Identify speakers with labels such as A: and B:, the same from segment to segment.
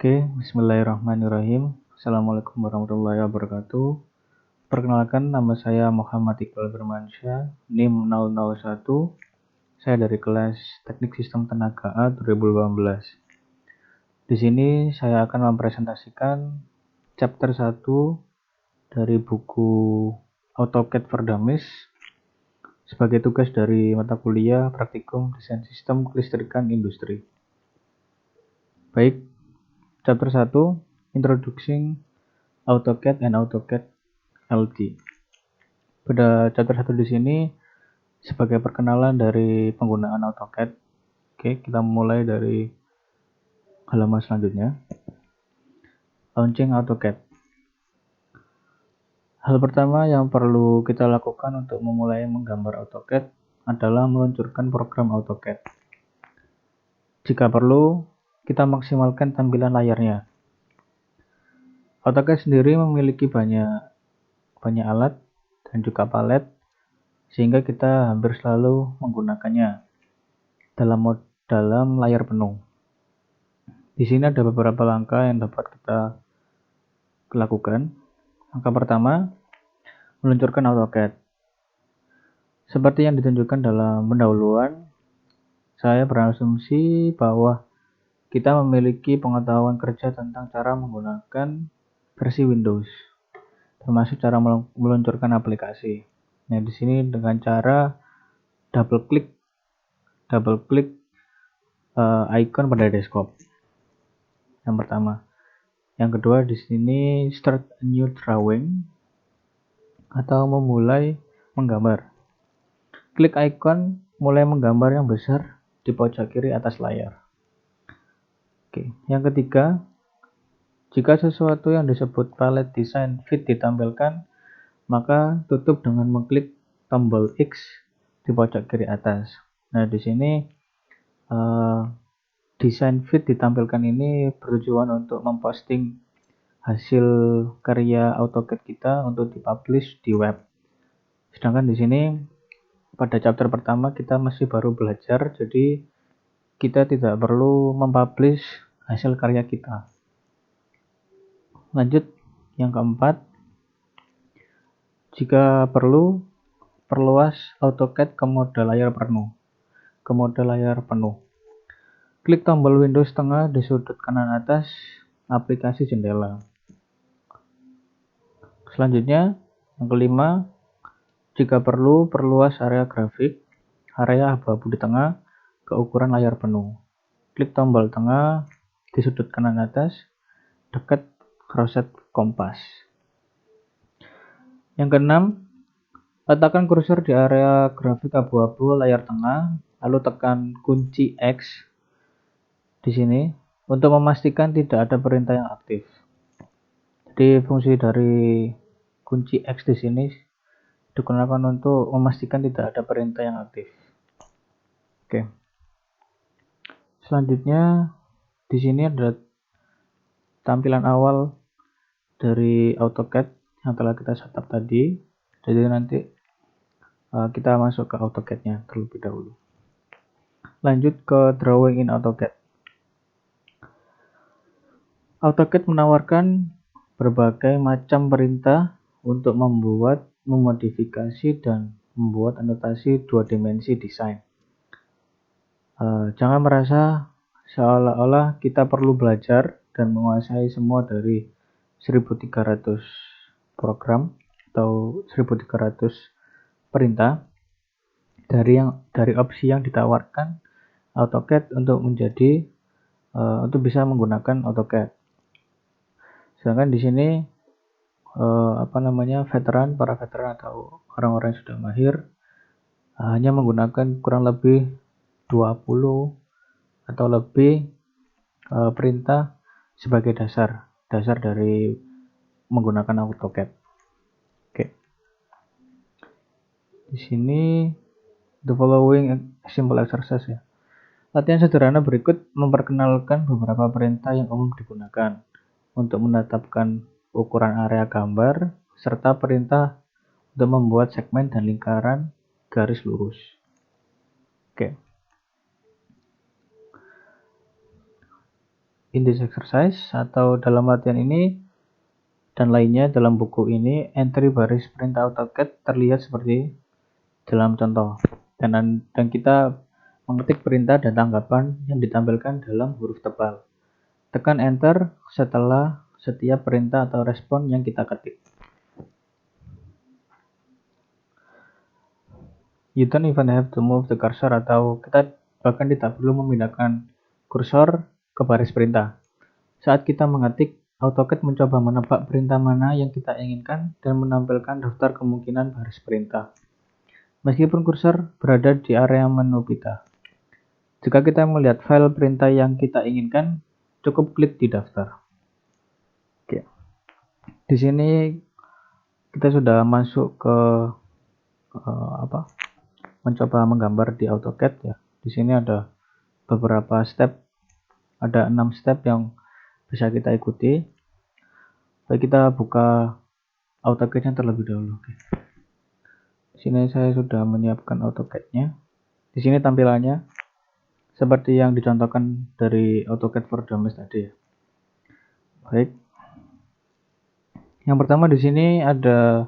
A: Oke, bismillahirrahmanirrahim. Assalamualaikum warahmatullahi wabarakatuh. Perkenalkan, nama saya Muhammad Iqbal Firmansyah, NIM 001. Saya dari kelas Teknik Sistem Tenaga A 2018. Di sini saya akan mempresentasikan chapter 1 dari buku AutoCAD for Dummies sebagai tugas dari mata kuliah Praktikum Desain Sistem Kelistrikan Industri. Baik, chapter 1, Introducing AutoCAD and AutoCAD LT. Pada chapter 1 di sini sebagai perkenalan dari penggunaan AutoCAD. Oke, kita mulai dari halaman selanjutnya. Launching AutoCAD. Hal pertama yang perlu kita lakukan untuk memulai menggambar AutoCAD adalah meluncurkan program AutoCAD. Jika perlu, kita maksimalkan tampilan layarnya. AutoCAD sendiri memiliki banyak alat dan juga palet, sehingga kita hampir selalu menggunakannya dalam layar penuh. Di sini ada beberapa langkah yang dapat kita lakukan. Langkah pertama, meluncurkan AutoCAD. Seperti yang ditunjukkan dalam pendahuluan, saya berasumsi bahwa kita memiliki pengetahuan kerja tentang cara menggunakan versi Windows, termasuk cara meluncurkan aplikasi. Nah, di sini dengan cara double klik icon pada desktop. Yang pertama. Yang kedua, di sini start a new drawing atau memulai menggambar. Klik icon mulai menggambar yang besar di pojok kiri atas layar. Oke, yang ketiga, jika sesuatu yang disebut palette design fit ditampilkan, maka tutup dengan mengklik tombol X di pojok kiri atas. Nah, di sini design fit ditampilkan ini bertujuan untuk memposting hasil karya AutoCAD kita untuk dipublish di web. Sedangkan di sini pada chapter pertama kita masih baru belajar, jadi kita tidak perlu mempublish hasil karya kita. Lanjut, yang keempat, jika perlu, perluas AutoCAD ke mode layar penuh. Klik tombol Windows tengah di sudut kanan atas aplikasi jendela. Selanjutnya, yang kelima, jika perlu, perluas area grafik, area abu-abu di tengah ke ukuran layar penuh. Klik tombol tengah di sudut kanan atas dekat roset kompas. Yang keenam, letakkan kursor di area grafik abu-abu layar tengah, lalu tekan kunci X di sini untuk memastikan tidak ada perintah yang aktif. Jadi fungsi dari kunci X di sini digunakan untuk memastikan tidak ada perintah yang aktif. Oke. Selanjutnya di sini ada tampilan awal dari AutoCAD yang telah kita setup tadi. Jadi nanti kita masuk ke AutoCAD-nya terlebih dahulu. Lanjut ke drawing in AutoCAD. AutoCAD menawarkan berbagai macam perintah untuk membuat, memodifikasi, dan membuat anotasi dua dimensi desain. Jangan merasa seolah-olah kita perlu belajar dan menguasai semua dari 1300 program atau 1300 perintah dari opsi yang ditawarkan AutoCAD untuk bisa menggunakan AutoCAD. Sedangkan di sini para veteran atau orang-orang yang sudah mahir hanya menggunakan kurang lebih 20 atau lebih perintah sebagai dasar dari menggunakan AutoCAD. Oke. Di sini the following simple exercise ya. Latihan sederhana berikut memperkenalkan beberapa perintah yang umum digunakan untuk menetapkan ukuran area gambar, serta perintah untuk membuat segmen dan lingkaran garis lurus. Oke. in this exercise atau dalam latihan ini dan lainnya dalam buku ini, entry baris perintah AutoCAD terlihat seperti dalam contoh. Dan kita mengetik perintah dan tanggapan yang ditampilkan dalam huruf tebal. Tekan enter setelah setiap perintah atau respon yang kita ketik. You don't even have to move the cursor, atau kita bahkan tidak perlu memindahkan kursor ke baris perintah. Saat kita mengetik, AutoCAD mencoba menebak perintah mana yang kita inginkan dan menampilkan daftar kemungkinan baris perintah. Meskipun kursor berada di area menu kita. Jika kita melihat file perintah yang kita inginkan, cukup klik di daftar. Oke. Di sini kita sudah masuk ke mencoba menggambar di AutoCAD ya. Di sini ada beberapa step, ada 6 step yang bisa kita ikuti. Baik, kita buka AutoCAD-nya terlebih dahulu. Oke. Di sini saya sudah menyiapkan AutoCAD-nya. Di sini tampilannya seperti yang dicontohkan dari AutoCAD for Dummies tadi ya. Baik. Yang pertama di sini ada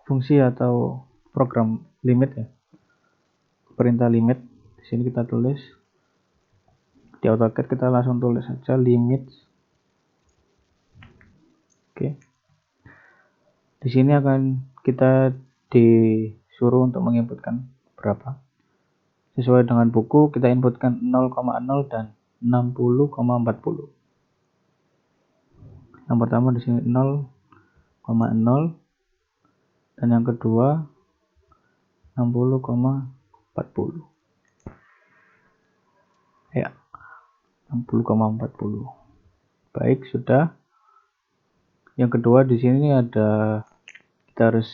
A: fungsi atau program limit ya. Perintah limit. Di sini kita tulis di AutoCAD, kita langsung tulis saja limit. Oke. Di sini akan kita disuruh untuk menginputkan berapa. Sesuai dengan buku, kita inputkan 0,0 dan 60,40. Yang pertama di sini 0,0 dan yang kedua 60,40. Ya, 60,40. Baik, sudah. Yang kedua di sini ada, kita harus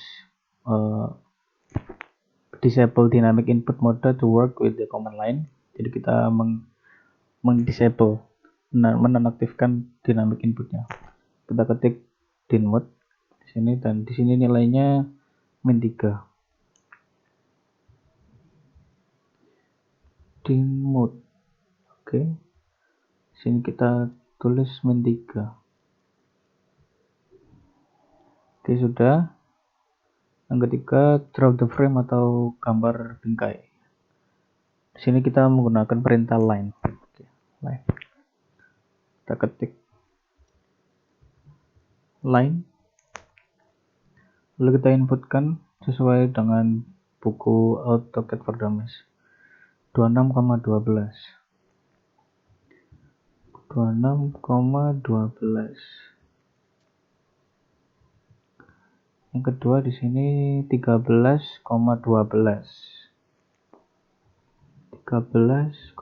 A: disable dynamic input mode to work with the command line. Jadi kita mendisable, menonaktifkan dynamic inputnya. Kita ketik din mode di sini, dan di sini nilainya -3. Din mode. Oke. Di sini kita tulis -3. Oke, sudah. Yang ketiga, draw the frame atau gambar bingkai. Di sini kita menggunakan perintah line. Oke, line. Kita ketik line. Lalu kita inputkan sesuai dengan buku AutoCAD for Dummies. 26,12. 26,12. Yang kedua di sini 13,12. 13,12.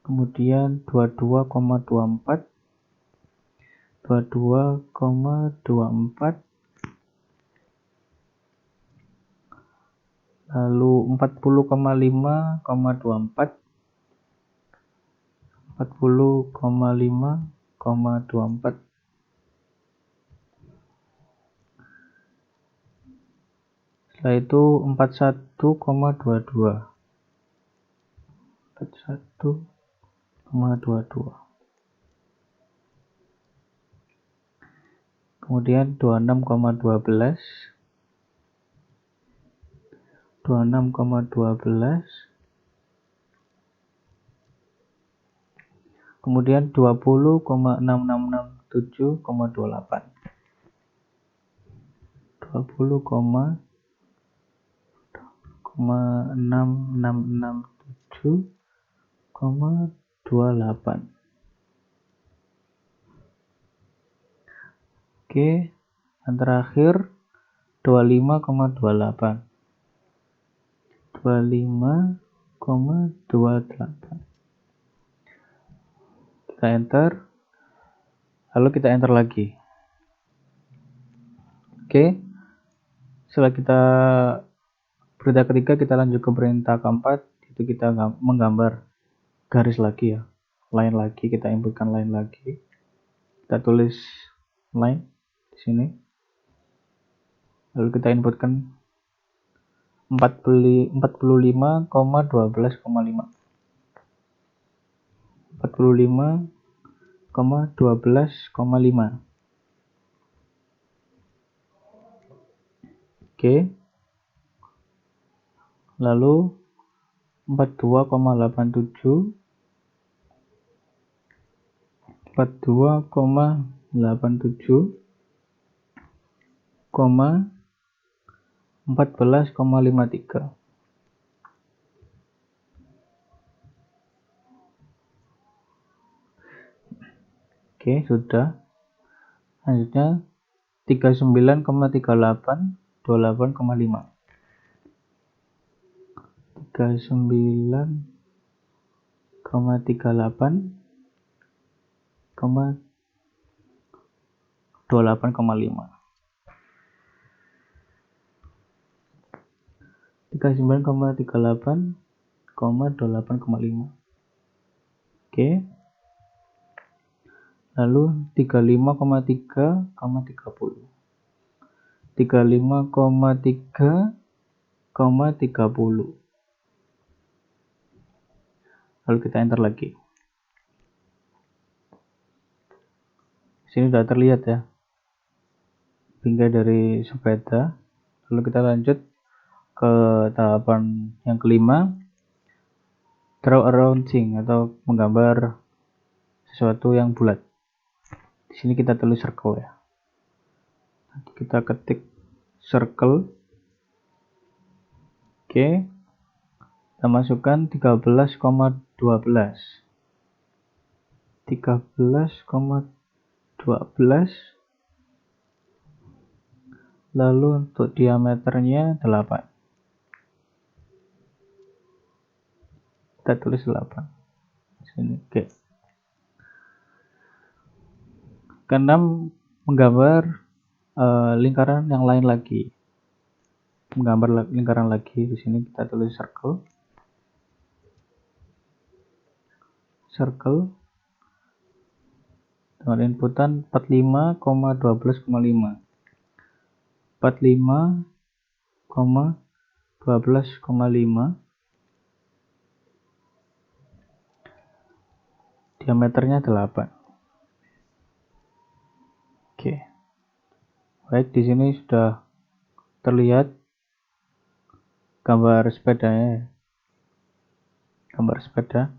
A: Kemudian 22,24. 22,24. Lalu 40,5,24. 40,5,24. Setelah itu 41,22. 41,22. Kemudian 26,12. 26,12. Kemudian 20,6667,28. 20,6667,28. Oke, yang terakhir 25,28. 25,28. Kita enter, lalu kita enter lagi. Oke, setelah kita perintah ketiga, kita lanjut ke perintah keempat, itu kita menggambar garis lagi ya, line lagi, kita inputkan line lagi. Kita tulis line di sini, lalu kita inputkan 45,12,5. 45,12,5. Oke. Lalu 42,87, 14,53. Oke, sudah. Selanjutnya 39,38, 28,5. 39,38, 28,5. 39,38, 28,5. Oke. Lalu 35,3, 30. 35,3, 30. Lalu kita enter lagi. Sini sudah terlihat ya bingkai dari sepeda. Lalu kita lanjut ke tahapan yang kelima, draw a round thing atau menggambar sesuatu yang bulat. Di sini kita tulis circle ya. Nanti kita ketik circle. Oke. Kita masukkan 13,12. 13,12. Lalu untuk diameternya 8. Kita tulis 8. Sini. Oke. Keenam, menggambar lingkaran yang lain lagi. Menggambar lingkaran lagi. Di sini kita tulis circle. Circle dengan inputan 45,12,5. 45,12,5. Diameternya 8. Oke. Baik, di sini sudah terlihat gambar sepedanya. Gambar sepeda.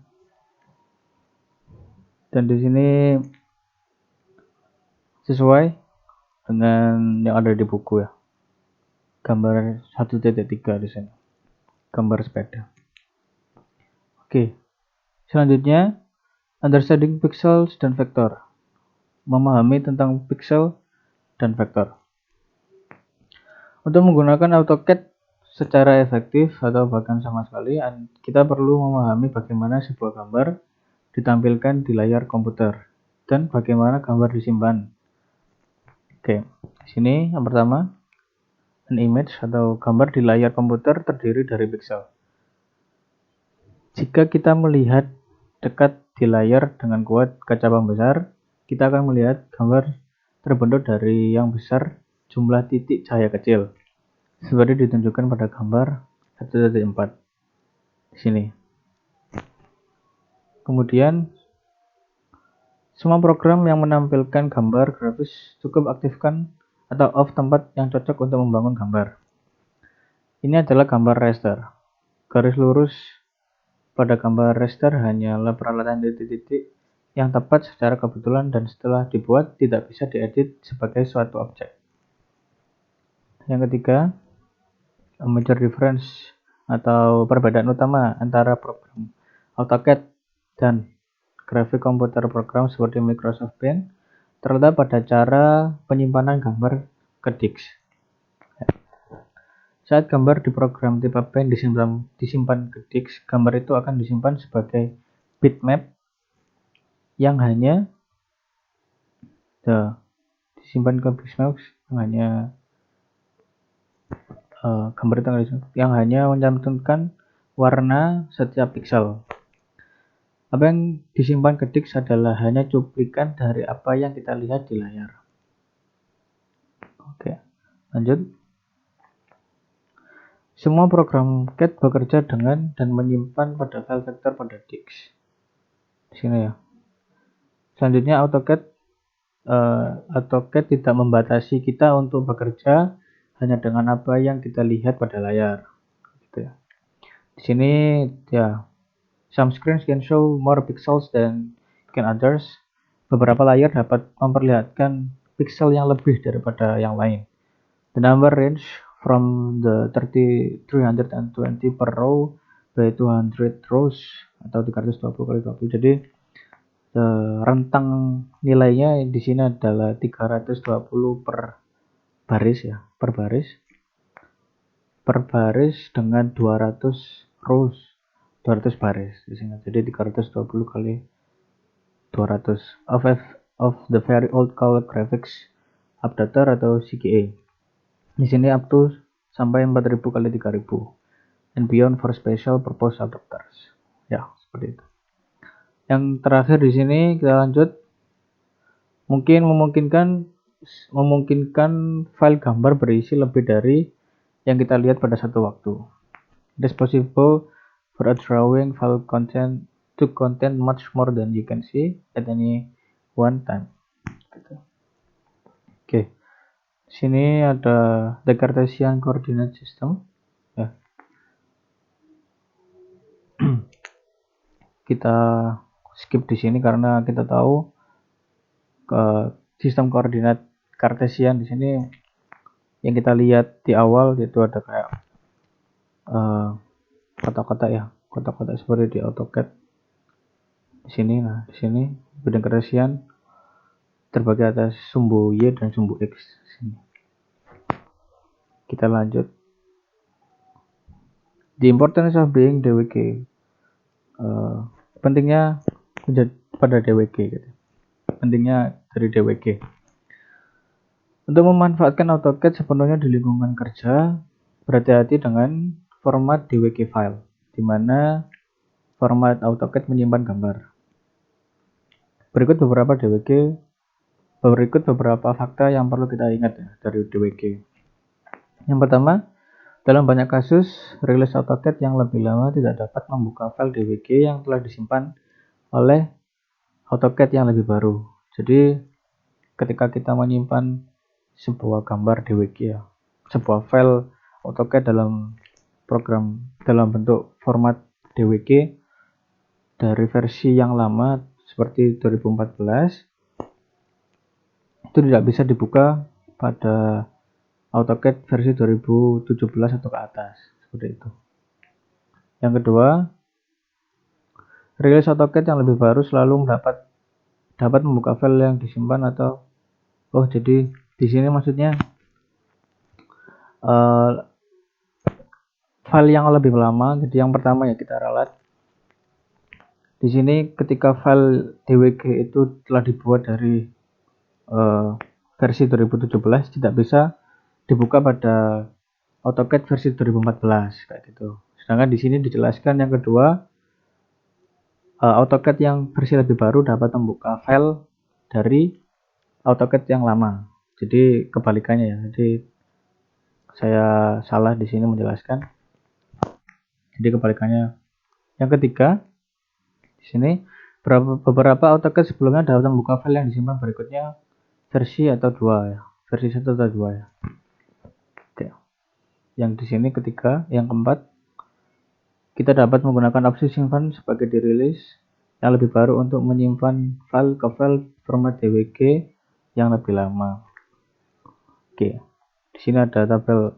A: Dan di sini sesuai dengan yang ada di buku ya. Gambar 1.3 di sini. Gambar sepeda. Oke. Selanjutnya, understanding pixels dan vektor. Memahami tentang pixel dan vektor. Untuk menggunakan AutoCAD secara efektif atau bahkan sama sekali, kita perlu memahami bagaimana sebuah gambar ditampilkan di layar komputer dan bagaimana gambar disimpan. Oke, di sini yang pertama, an image atau gambar di layar komputer terdiri dari pixel. Jika kita melihat dekat di layar dengan kuat kaca pembesar, kita akan melihat gambar terbentuk dari yang besar jumlah titik cahaya kecil, seperti ditunjukkan pada gambar 1.4 di sini. Kemudian, semua program yang menampilkan gambar grafis cukup aktifkan atau off tempat yang cocok untuk membangun gambar. Ini adalah gambar raster. Garis lurus pada gambar raster hanyalah peralatan titik-titik yang tepat secara kebetulan dan setelah dibuat tidak bisa diedit sebagai suatu objek. Yang ketiga, a major difference atau perbedaan utama antara program AutoCAD dan grafik komputer program seperti Microsoft Paint terletak pada cara penyimpanan gambar ke disk. Saat gambar di program tipe Paint disimpan ke disk, gambar itu akan disimpan sebagai bitmap yang hanya disimpan ke bitmap yang hanya mencantumkan warna setiap pixel. Apa yang disimpan ke disk adalah hanya cuplikan dari apa yang kita lihat di layar. Oke, lanjut. Semua program CAD bekerja dengan dan menyimpan pada file vektor pada disk. Di sini ya. Selanjutnya AutoCAD tidak membatasi kita untuk bekerja hanya dengan apa yang kita lihat pada layar. Gitu ya. Di sini ya, some screens can show more pixels than can others. Beberapa layar dapat memperlihatkan pixel yang lebih daripada yang lain. The number range from the 320 per row by 200 rows atau 320 kali 20. Jadi rentang nilainya di sini adalah 320 per baris ya, per baris dengan 200 rows, 200 baris di sini. Jadi 320 kali 200 of the very old color graphics updater atau CGA. Di sini up to sampai 4000 kali 3000 and beyond for special purpose adapters. Ya, seperti itu. Yang terakhir di sini kita lanjut. Memungkinkan file gambar berisi lebih dari yang kita lihat pada satu waktu. It is possible for a drawing file content to contain much more than you can see at any one time. Oke. Sini ada the Cartesian coordinate system. Ya. Kita skip di sini karena kita tahu sistem koordinat Cartesian di sini yang kita lihat di awal itu ada kayak kotak-kotak ya, kotak-kotak seperti di AutoCAD. Di sini, nah di sini bidang Cartesian terbagi atas sumbu Y dan sumbu X. Sini. Kita lanjut. The importance of being DWG. Pentingnya pada DWG gitu. Pentingnya dari DWG. Untuk memanfaatkan AutoCAD sepenuhnya di lingkungan kerja, berhati-hati dengan format DWG file, di mana format AutoCAD menyimpan gambar. Berikut beberapa fakta yang perlu kita ingat ya, dari DWG. Yang pertama, dalam banyak kasus, rilis AutoCAD yang lebih lama tidak dapat membuka file DWG yang telah disimpan oleh AutoCAD yang lebih baru. Jadi, ketika kita menyimpan sebuah gambar DWG ya, sebuah file AutoCAD dalam bentuk format DWG dari versi yang lama seperti 2014, itu tidak bisa dibuka pada AutoCAD versi 2017 atau ke atas, seperti itu. Yang kedua, rilis AutoCAD yang lebih baru selalu dapat membuka file yang disimpan atau jadi di sini maksudnya file yang lebih lama. Jadi yang pertama ya kita ralat. Di sini ketika file DWG itu telah dibuat dari versi 2017 tidak bisa dibuka pada AutoCAD versi 2014 kayak gitu. Sedangkan di sini dijelaskan yang kedua, AutoCAD yang versi lebih baru dapat membuka file dari AutoCAD yang lama. Jadi kebalikannya ya. Jadi saya salah di sini menjelaskan. Jadi kebalikannya. Yang ketiga, di sini beberapa AutoCAD sebelumnya dapat membuka file yang disimpan berikutnya versi 1 atau 2 ya. Oke. Yang di sini ketiga, yang keempat, kita dapat menggunakan opsi simpan sebagai dirilis yang lebih baru untuk menyimpan file ke file format DWG yang lebih lama. Oke. Di sini ada tabel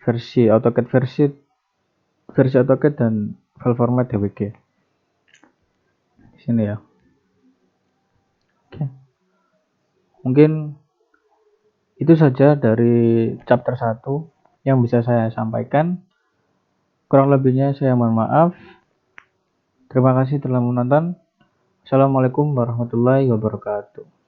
A: versi AutoCAD dan file format DWG. Di sini ya. Oke. Mungkin itu saja dari chapter 1 yang bisa saya sampaikan. Kurang lebihnya saya mohon maaf. Terima kasih telah menonton. Assalamualaikum warahmatullahi wabarakatuh.